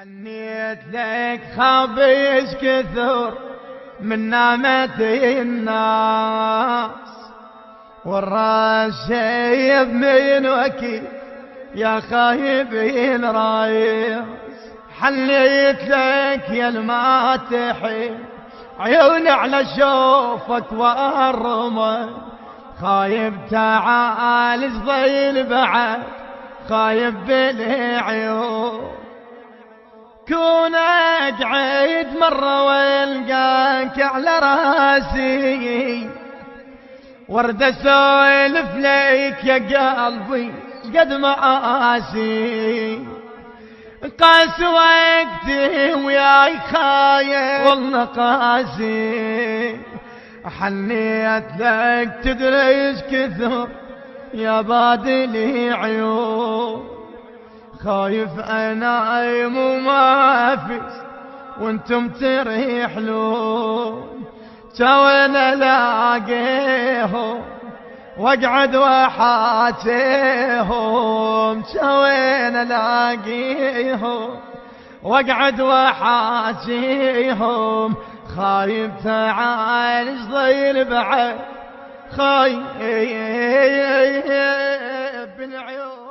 حنيت لك خبيش كثر من نامت الناس، والراس شيب من وكي يا خايبين رايس. حنيت لك يا الماتحين عيوني على شوفك وارمى، خايب تعال صغير بعد خايب بالعيون. كون اقعد مرة والقاك على راسي ورد اسولف ليك يا قلبي قد ما آسي. قاس وقتي وياي خايف والله قاسي، حنيت لك تدري ايش كثر يا بادلي عيون. خايف انايم وما فيش وانتم تريحلون، توين الاقيهم واقعد واحاجيهم، توين الاقيهم واقعد واحاجيهم. خايف تعال صغير بعد خايف بالعيون.